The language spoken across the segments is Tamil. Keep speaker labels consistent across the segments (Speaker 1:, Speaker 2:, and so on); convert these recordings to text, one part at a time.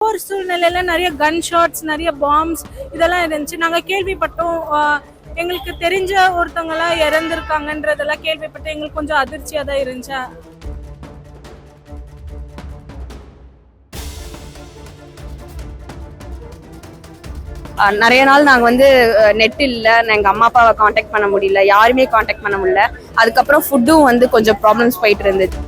Speaker 1: போர் சூழ்நிலையில நிறைய கன் ஷாட்ஸ், நிறைய பாம்ஸ் இதெல்லாம் இருந்துச்சு. நாங்க கேள்விப்பட்டோம். எங்களுக்கு தெரிஞ்ச ஒருத்தவங்களா இறந்துருக்காங்கன்றதெல்லாம் கேள்விப்பட்டு எங்களுக்கு கொஞ்சம் அதிர்ச்சியா தான் இருந்துச்சு.
Speaker 2: நிறைய நாள் நாங்கள் வந்து நெட் இல்லை, எங்கள் அம்மா அப்பாவை காண்டாக்ட் பண்ண முடியல, யாருமே காண்டாக்ட் பண்ண முடியல. அதுக்கப்புறம் ஃபுட்டும் வந்து கொஞ்சம் ப்ராப்ளம்ஸ் போயிட்டு இருந்துச்சு.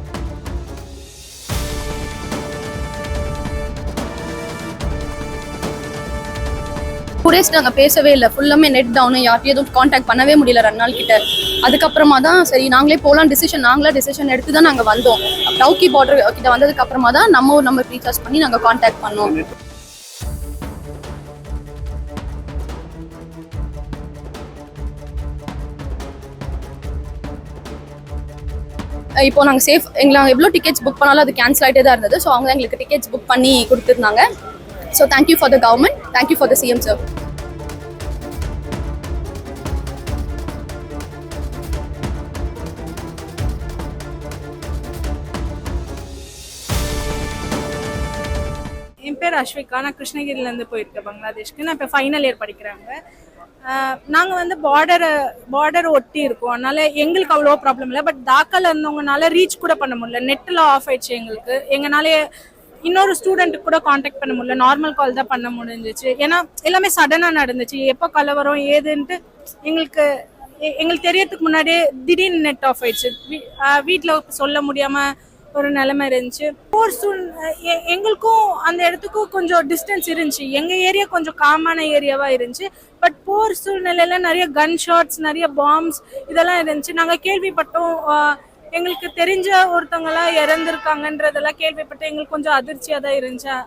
Speaker 3: டூ நாங்கள் பேசவே இல்லை, ஃபுல்லாமே நெட் டவுனு, யார்ட்டையும் எதுவும் காண்டாக்ட் பண்ணவே முடியல 2 நாள் கிட்ட. அதுக்கப்புறமா தான் சரி நாங்களே போகலாம் டிசிஷன் எடுத்து தான் நாங்கள் வந்தோம். டவுக்கி பார்டர் கிட்ட வந்ததுக்கு அப்புறமா தான் நம்ம ஒரு நம்பர் ரீசார்ஜ் பண்ணி நாங்கள் காண்டாக்ட் பண்ணோம். இப்போ நாங்கள் எங்களை எவ்வளோ டிக்கெட்ஸ் புக் பண்ணாலும் அது கேன்சல் ஆகிட்டே தான் இருந்தது. ஸோ அவங்க தான் எங்களுக்கு டிக்கெட்ஸ் புக் பண்ணி கொடுத்துருந்தாங்க. So thank you for the government, thank you for the CM sir.
Speaker 1: என் பேர் அஸ்விகா. நான் கிருஷ்ணகிரிலேருந்து போயிருக்கேன் பங்களாதேஷ்க்கு. நான் இப்போ ஃபைனல் இயர் படிக்கிறாங்க. நாங்கள் வந்து பார்டர் ஒட்டி இருக்கோம், அதனால எங்களுக்கு அவ்வளோ ப்ராப்ளம் இல்லை. பட் தாக்கால இருந்தவங்கனால ரீச் கூட பண்ண முடியல, நெட்டில் ஆஃப் ஆயிடுச்சு எங்களுக்கு. எங்களால இன்னொரு ஸ்டூடெண்ட்டுக்கு கூட காண்டாக்ட் பண்ண முடியல, நார்மல் கால் தான் பண்ண முடிஞ்சிச்சு. ஏன்னா எல்லாமே சடனாக நடந்துச்சு. எப்போ கலவரம் ஏதுன்ட்டு எங்களுக்கு தெரியறதுக்கு முன்னாடியே திடீர்னு நெட் ஆஃப் ஆயிடுச்சு. வீட்டில் சொல்ல முடியாமல் ஒரு நிலைமை இருந்துச்சு. போர் எங்களுக்கும் அந்த இடத்துக்கும் கொஞ்சம் டிஸ்டன்ஸ் இருந்துச்சு. எங்கள் ஏரியா கொஞ்சம் காமான ஏரியாவாக இருந்துச்சு. பட் போர் சூழ்நிலையில நிறைய கன் ஷாட்ஸ், நிறைய பாம்ஸ் இதெல்லாம் இருந்துச்சு. நாங்கள் கேள்விப்பட்டோம். எங்களுக்கு தெரிஞ்ச ஒருத்தவங்களா இறந்துருக்காங்கன்றதெல்லாம் கேள்விப்பட்டு எங்களுக்கு கொஞ்சம் அதிர்ச்சியாக தான் இருந்துச்சு.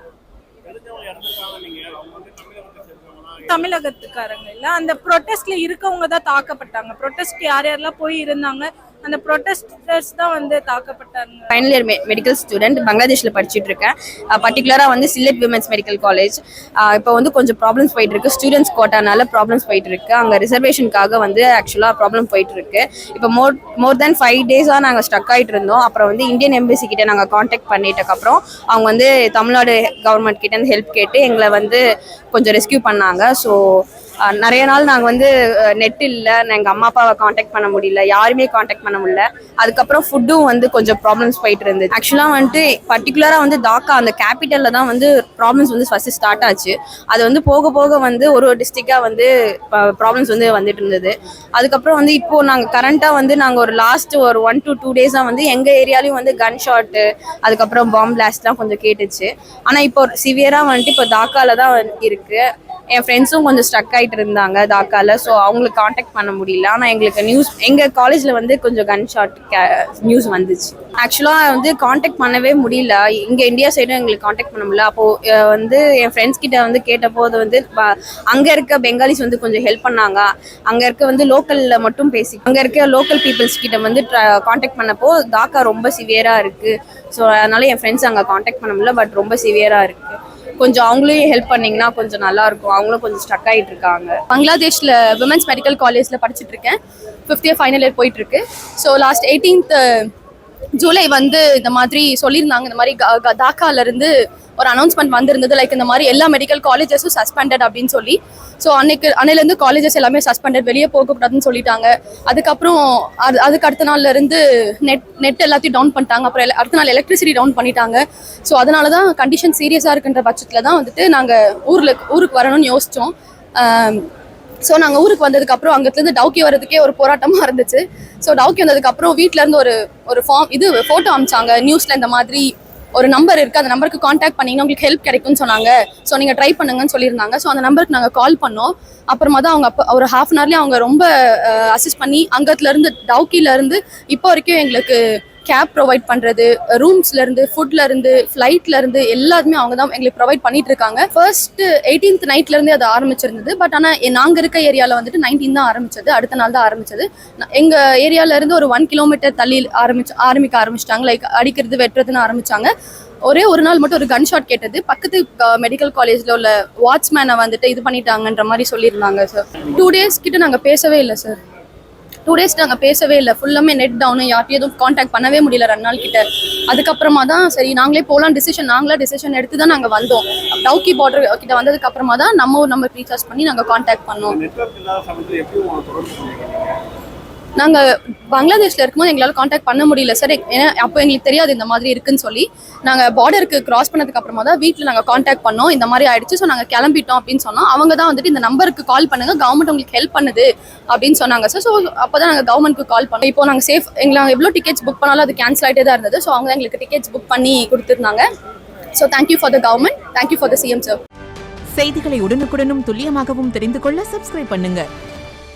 Speaker 1: தமிழகத்துக்காரங்க இல்லை, அந்த ப்ரொட்டஸ்ட்ல இருக்கவங்க தான் தாக்கப்பட்டாங்க. ப்ரொட்டஸ்ட் யார் யாரெல்லாம் போய் இருந்தாங்க, அந்த ப்ரொட்டஸ்டர்ஸ் தான் வந்து தாக்கப்பட்டாங்க.
Speaker 2: ஃபைனல் இயர் மெடிக்கல் ஸ்டூடெண்ட், பங்களாதேஷில் படிச்சுட்டு இருக்கேன். பர்டிகுலராக வந்து சில்லட் விமென்ஸ் மெடிக்கல் காலேஜ். இப்போ வந்து கொஞ்சம் ப்ராப்ளம்ஸ் போயிட்டு இருக்கு. ஸ்டூடெண்ட்ஸ் கோட்டானால ப்ராப்ளம்ஸ் போயிட்டு இருக்கு. அங்கே ரிசர்வேஷனுக்காக வந்து ஆக்சுவலாக ப்ராப்ளம் போயிட்டு இருக்கு. இப்போ மோர் தென் 5 டேஸாக நாங்கள் ஸ்டக் ஆகிட்டு இருந்தோம். அப்புறம் வந்து இந்தியன் எம்பசி கிட்ட நாங்கள் காண்டாக்ட் பண்ணிட்டதுக்கப்புறம் அவங்க வந்து தமிழ்நாடு கவர்மெண்ட் கிட்ட ஹெல்ப் கேட்டு எங்களை வந்து கொஞ்சம் ரெஸ்கியூ பண்ணாங்க. ஸோ நிறைய நாள் நாங்கள் வந்து நெட் இல்லை, எங்கள் அம்மா அப்பாவை காண்டாக்ட் பண்ண முடியல, யாருமே காண்டாக்ட் பண்ண முடியல. அதுக்கப்புறம் ஃபுட்டும் வந்து கொஞ்சம் ப்ராப்ளம்ஸ் போயிட்டு இருந்தது. ஆக்சுவலாக வந்துட்டு பர்டிகுலராக வந்து தாக்கா அந்த கேபிட்டலில் தான் வந்து ப்ராப்ளம்ஸ் வந்து ஃபஸ்ட்டு ஸ்டார்ட் ஆச்சு. அது வந்து போக போக வந்து ஒரு டிஸ்ட்ரிக்டாக வந்து ப்ராப்ளம்ஸ் வந்து வந்துட்டு இருந்தது. அதுக்கப்புறம் வந்து இப்போது நாங்கள் கரண்ட்டாக வந்து நாங்கள் ஒரு லாஸ்ட் ஒரு 1 to 2 டேஸாக வந்து எங்கள் ஏரியாலையும் வந்து கன் ஷாட்டு, அதுக்கப்புறம் பாம் பிளாஸ்ட்லாம் கொஞ்சம் கேட்டுச்சு. ஆனால் இப்போ சிவியராக வந்துட்டு இப்போ தாக்காவில் தான் இருக்குது. என் ஃப்ரெண்ட்ஸும் கொஞ்சம் ஸ்ட்ரக் ஆகிட்டு இருந்தாங்க தாக்கால. ஸோ அவங்களுக்கு காண்டாக்ட் பண்ண முடியல. ஆனால் எங்களுக்கு நியூஸ் எங்கள் காலேஜில் வந்து கொஞ்சம் கன் ஷாட் நியூஸ் வந்துச்சு. ஆக்சுவலாக வந்து காண்டாக்ட் பண்ணவே முடியல. இங்கே இந்தியா சைடும் எங்களுக்கு காண்டாக்ட் பண்ண முடியல. அப்போது வந்து என் ஃப்ரெண்ட்ஸ் கிட்ட வந்து கேட்டபோது வந்து அங்கே இருக்க பெங்காலிஸ் வந்து கொஞ்சம் ஹெல்ப் பண்ணாங்க. அங்கே இருக்க வந்து லோக்கலில் மட்டும் அங்கே இருக்க லோக்கல் பீப்புள்ஸ் கிட்ட வந்து காண்டாக்ட் பண்ணப்போ தாக்கா ரொம்ப சிவியராக இருக்குது. ஸோ அதனால என் ஃப்ரெண்ட்ஸ் அங்கே காண்டாக்ட் பண்ண முடியல. பட் ரொம்ப சிவியராக இருக்குது. கொஞ்சம் அவங்களையும் ஹெல்ப் பண்ணிங்கன்னா கொஞ்சம் நல்லா இருக்கும். அவங்களும் கொஞ்சம் ஸ்டக் ஆகிட்டு இருக்காங்க.
Speaker 3: பங்களாதேஷில் விமென்ஸ் மெடிக்கல் காலேஜில் படிச்சுட்டு இருக்கேன். 5th இயர் ஃபைனல் இயர் போயிட்டு இருக்கு. ஸோ லாஸ்ட் 18th ஜூலை வந்து இந்த மாதிரி சொல்லியிருந்தாங்க. இந்த மாதிரி தாக்காலேருந்து ஒரு அனௌன்ஸ்மெண்ட் வந்திருந்தது, லைக் இந்த மாதிரி எல்லா மெடிக்கல் காலேஜஸும் சஸ்பெண்டட் அப்படின்னு சொல்லி. ஸோ அன்னையிலேருந்து காலேஜஸ் எல்லாமே சஸ்பெண்டட், வெளியே போகக்கூடாதுன்னு சொல்லிட்டாங்க. அதுக்கப்புறம் அதுக்கு அடுத்த நாள்லேருந்து நெட் எல்லாத்தையும் டவுன் பண்ணிட்டாங்க. அப்புறம் அடுத்த நாள் எலக்ட்ரிசிட்டி டவுன் பண்ணிட்டாங்க. ஸோ அதனால தான் கண்டிஷன் சீரியஸாக இருக்குன்ற பட்சத்தில் தான் வந்துட்டு நாங்கள் ஊருக்கு வரணும்னு யோசித்தோம். ஸோ நாங்கள் ஊருக்கு வந்ததுக்கப்புறம் அங்கேருந்து டவுக்கி வரதுக்கே ஒரு போராட்டமாக இருந்துச்சு. ஸோ டவுக்கி வந்ததுக்கப்புறம் வீட்டிலேருந்து ஒரு ஃபோட்டோ அமிச்சாங்க நியூஸில். இந்த மாதிரி ஒரு நம்பர் இருக்குது, அந்த நம்பருக்கு காண்டாக்ட் பண்ணிங்கன்னா உங்களுக்கு ஹெல்ப் கிடைக்கும்னு சொன்னாங்க. ஸோ நீங்கள் ட்ரை பண்ணுங்கன்னு சொல்லியிருந்தாங்க. ஸோ அந்த நம்பருக்கு நாங்கள் கால் பண்ணோம். அப்புறமா தான் அவங்க ஒரு 1/2 an hourலேயே அவங்க ரொம்ப அசிஸ்ட் பண்ணி அங்கத்துலேருந்து டவுக்கிலேருந்து இப்போ வரைக்கும் எங்களுக்கு கேப் ப்ரொவைட் பண்ணுறது, ரூம்ஸ்லேருந்து, ஃபுட்லேருந்து, ஃப்ளைட்லேருந்து எல்லாருமே அவங்க தான் எங்களுக்கு ப்ரொவைட் பண்ணிட்டு இருக்காங்க. ஃபர்ஸ்ட்டு 18th நைட்லேருந்தே அது ஆரம்பிச்சிருந்தது. பட் ஆனால் நாங்கள் இருக்க ஏரியாவில் வந்துட்டு 19 தான் ஆரம்பிச்சது. அடுத்த நாள் தான் ஆரம்பிச்சது. எங்கள் ஏரியாவிலேருந்து ஒரு 1 kilometer தள்ளி ஆரம்பிக்க ஆரம்பிச்சிட்டாங்க. லைக் அடிக்கிறது வெட்டுறதுன்னு ஆரம்பித்தாங்க. ஒரே ஒரு நாள் மட்டும் ஒரு கன் ஷாட் கேட்டது. பக்கத்து மெடிக்கல் காலேஜில் உள்ள வாட்ச்மேனை வந்துட்டு இது பண்ணிட்டாங்கன்ற மாதிரி சொல்லியிருந்தாங்க சார். 2 days கிட்ட நாங்கள் பேசவே இல்லை சார். 2 days நாங்கள் பேசவே இல்லை, ஃபுல்லாமே நெட் டவுனு, யார்ட்டையும் எதுவும் காண்டாக்ட் பண்ணவே முடியல 2 நாள் கிட்ட. அதுக்கப்புறமா தான் சரி நாங்களே போகலாம் டிசிஷன் எடுத்து தான் நாங்கள் வந்தோம். டவுக்கி பார்டர் கிட்ட வந்ததுக்கு அப்புறமா தான் நம்ம ஒரு நம்பர் ரீசார்ஜ் பண்ணி நாங்கள் காண்டாக்ட் பண்ணோம். நாங்கள் பங்களாதேஷில் இருக்கும்போது எங்களால் காண்டாக்ட் பண்ண முடியல சார், ஏன்னா அப்போ எங்களுக்கு தெரியாது இந்த மாதிரி இருக்குன்னு சொல்லி. நாங்கள் பார்டருக்கு கிராஸ் பண்ணதுக்கு அப்புறமா தான் வீட்டில் நாங்கள் காண்டாக்ட் பண்ணோம், இந்த மாதிரி ஆயிடுச்சு, ஸோ நாங்கள் கிளம்பிட்டோம் அப்படின்னு சொன்னோம். அவங்க தான் வந்துட்டு இந்த நம்பருக்கு கால் பண்ணுங்க, கவர்மெண்ட் உங்களுக்கு ஹெல்ப் பண்ணுது அப்படின்னு சொன்னாங்க சார். ஸோ அப்போ தான் நாங்கள் கவர்மெண்ட்க்கு கால் பண்ணோம். இப்போ நாங்கள் சேஃப், எங்களுக்கு எவ்வளோ டிக்கெட்ஸ் புக் பண்ணாலும் அது கேன்சல் ஆகிட்டே தான் இருந்தது. ஸோ அவங்க தான் எங்களுக்கு டிக்கெட்ஸ் புக் பண்ணி கொடுத்துருந்தாங்க. So thank you for the government, thank you for the CM sir.
Speaker 4: செய்திகளை உடனுக்குடனும் துல்லியமாகவும் தெரிந்து கொள்ள சப்ஸ்கிரைப் பண்ணுங்க.